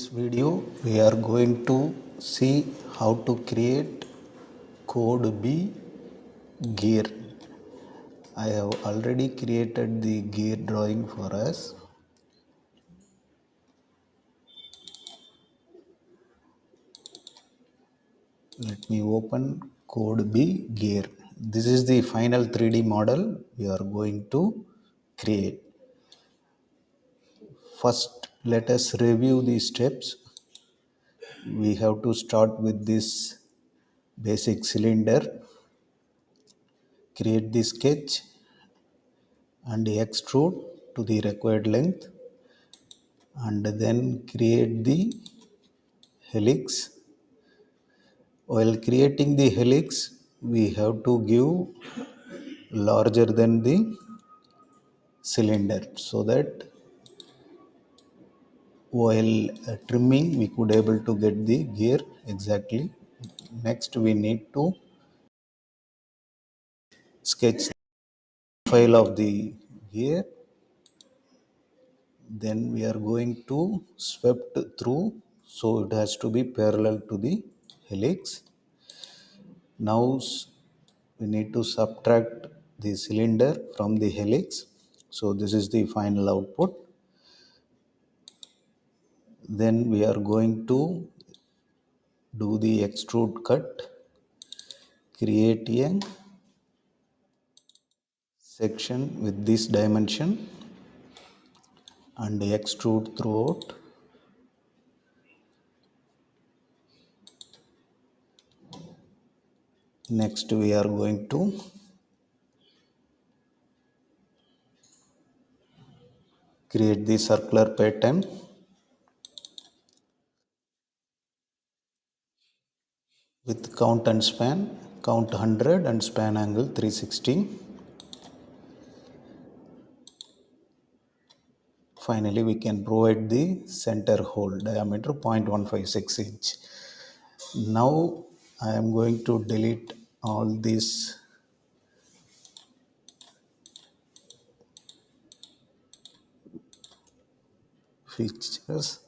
video we are going to see how to create code B gear. I have already created the gear drawing for us. Let me open code B gear. This is the final 3D model we are going to create. First, let us review the steps. We have to start with this basic cylinder, create the sketch and extrude to the required length, and then create the helix. While creating the helix, we have to give larger than the cylinder so that while trimming we could able to get the gear exactly. Next we need to sketch the file of the gear. Then we are going to swept through, so it has to be parallel to the helix. Now we need to subtract the cylinder from the helix, so this is the final output. Then we are going to do the extrude cut, create a section with this dimension and extrude throughout. Next we are going to create the circular pattern with count and span, count 100 and span angle 360. Finally we can provide the center hole diameter 0.156 inch. Now I am going to delete all these features.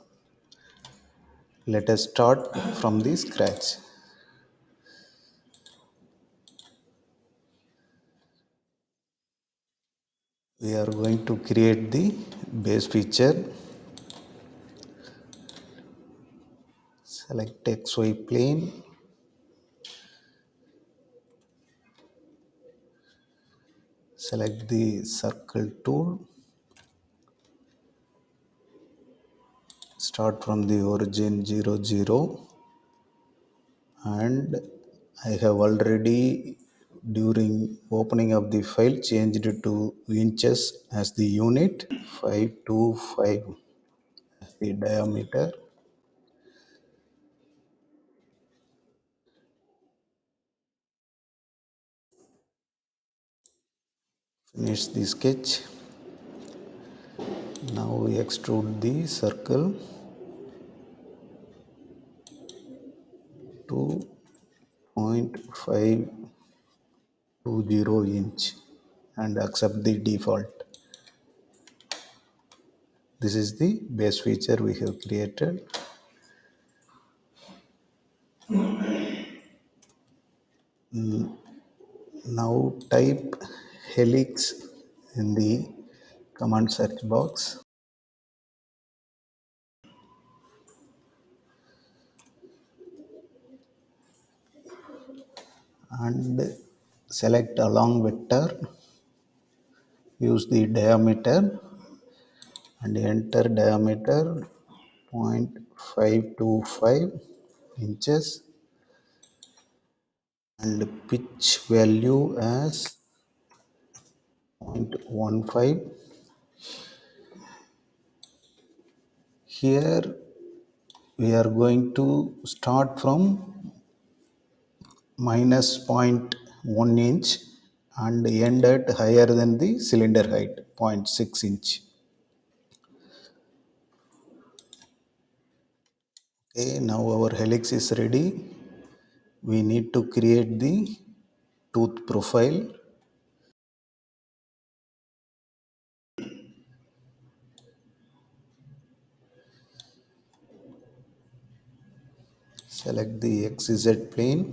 Let us start from the scratch. We are going to create the base feature. Select XY plane, select the circle tool, start from the origin 0 0, and I have already during opening of the file changed it to inches as the unit, 525 as the diameter. Finish the sketch. Now we extrude the circle to 0.520 inch and accept the default. This is the base feature we have created. Now type helix in the command search box and select along vector, use the diameter and enter diameter 0.525 inches and pitch value as 0.15. Here we are going to start from minus 0.1 inch and end at higher than the cylinder height 0.6 inch. Okay, now our helix is ready. We need to create the tooth profile. Select the XZ plane.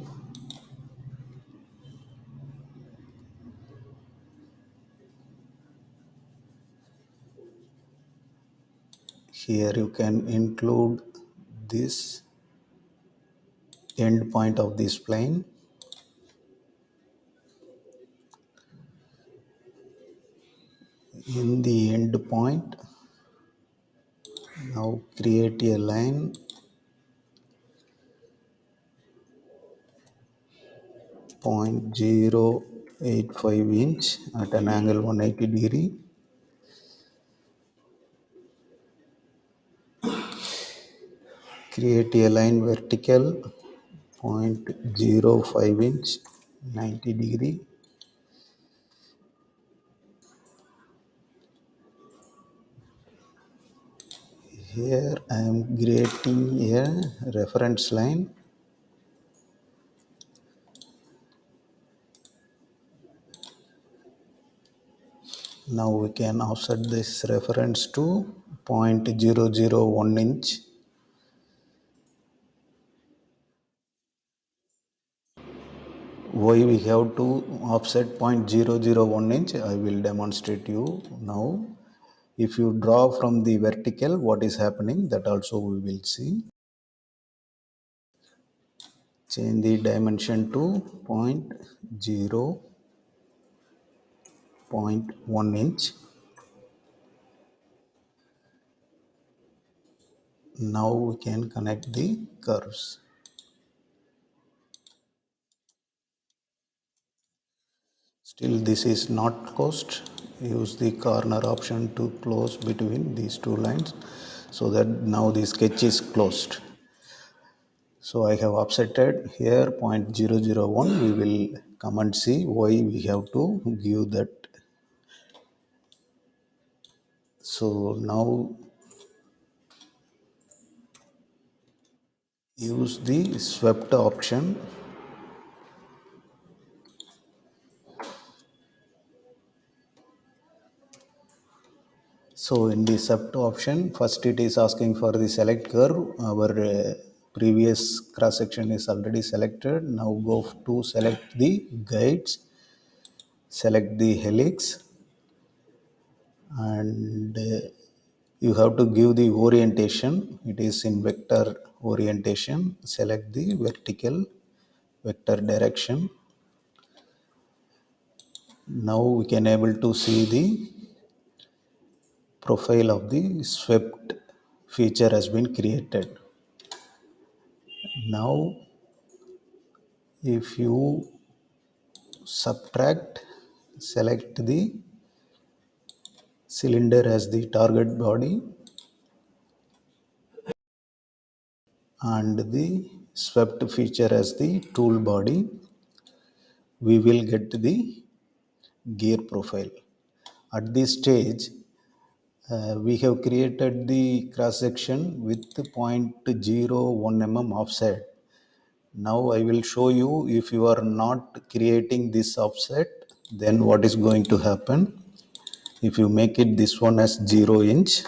Here you can include this end point of this plane. In the end point, now create a line 0.085 inch at an angle 180 degree. Create a line vertical 0.05 inch 90 degree. Here I am creating a reference line. Now we can offset this reference to 0.001 inch. Why we have to offset 0.001 inch, I will demonstrate you now. If you draw from the vertical, what is happening, that also we will see. Change the dimension to 0.1 inch. Now we can connect the curves. Still this is not closed. Use the corner option to close between these two lines, so that now the sketch is closed. So I have offsetted here 0.001. We will come and see why we have to give that. So now use the swept option. So in the swept option, first it is asking for the select curve. Our previous cross section is already selected. Now go to select the guides, select the helix, and you have to give the orientation. It is in vector orientation. Select the vertical vector direction. Now we can able to see the profile of the swept feature has been created. Now if you subtract, select the cylinder as the target body and the swept feature as the tool body, we will get the gear profile. At this stage, we have created the cross section with 0.01 mm offset. Now I will show you, if you are not creating this offset, then what is going to happen. If you make it this one as 0 inch,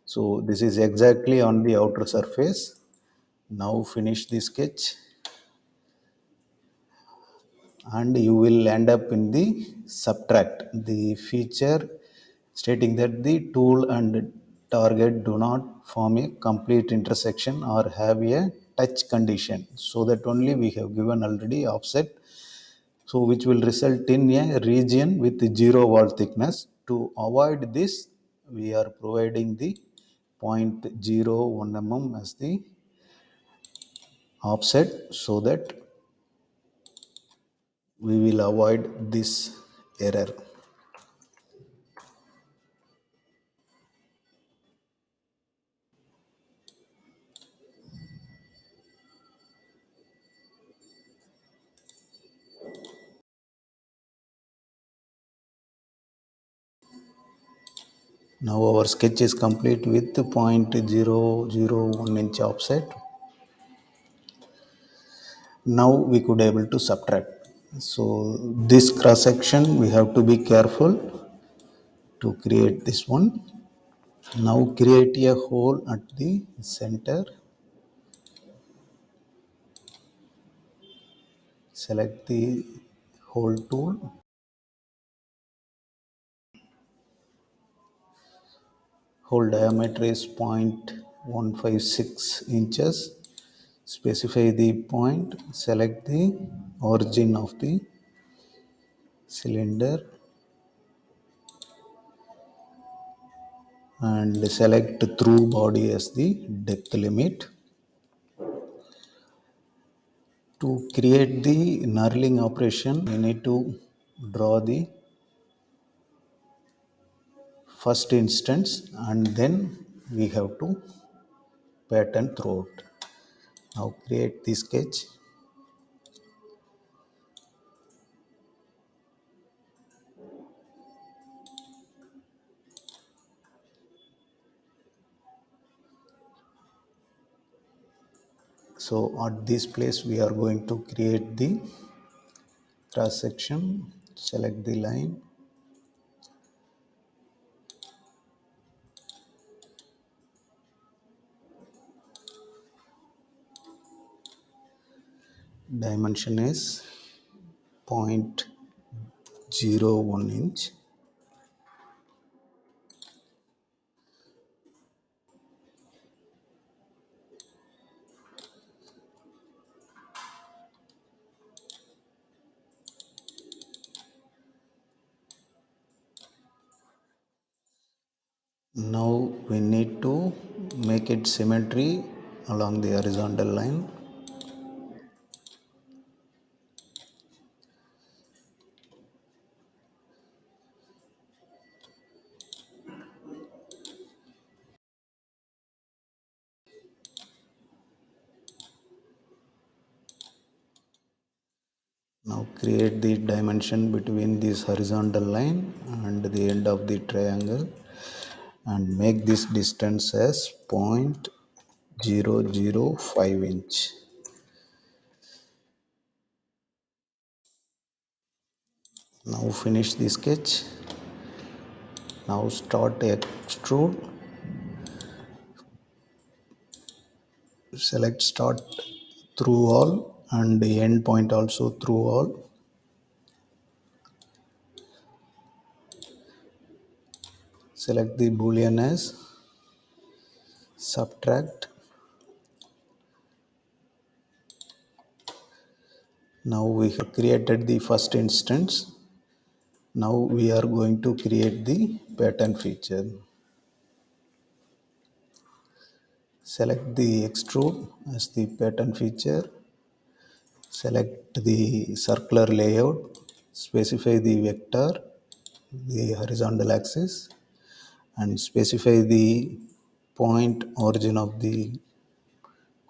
so this is exactly on the outer surface. Now finish the sketch and you will end up in the subtract, the feature stating that the tool and target do not form a complete intersection or have a touch condition. So that only we have given already offset, so which will result in a region with zero wall thickness. To avoid this, we are providing the 0.01 mm as the offset, so that we will avoid this error. Now our sketch is complete with 0.001 inch offset. Now we could able to subtract. So this cross section we have to be careful to create this one. Now create a hole at the center. Select the hole tool, hole diameter is 0.156 inches. Specify the point, select the origin of the cylinder and select through body as the depth limit. To create the knurling operation, we need to draw the first instance and then we have to pattern throughout. Now create the sketch. So at this place we are going to create the cross section. Select the line, dimension is 0.01 inch. Now we need to make it symmetry along the horizontal line. Now create the dimension between this horizontal line and the end of the triangle and make this distance as 0.005 inch. Now finish the sketch. Now start extrude. Select start through all and the end point also through all. Select the boolean as subtract. Now we have created the first instance. Now we are going to create the pattern feature. Select the extrude as the pattern feature. Select the circular layout. Specify the vector, the horizontal axis, and specify the point origin of the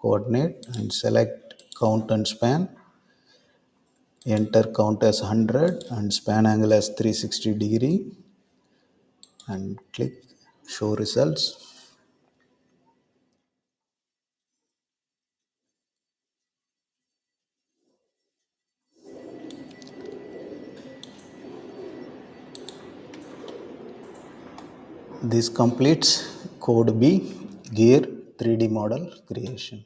coordinate and select count and span. Enter count as 100 and span angle as 360 degree and click show results. This completes code B gear 3D model creation.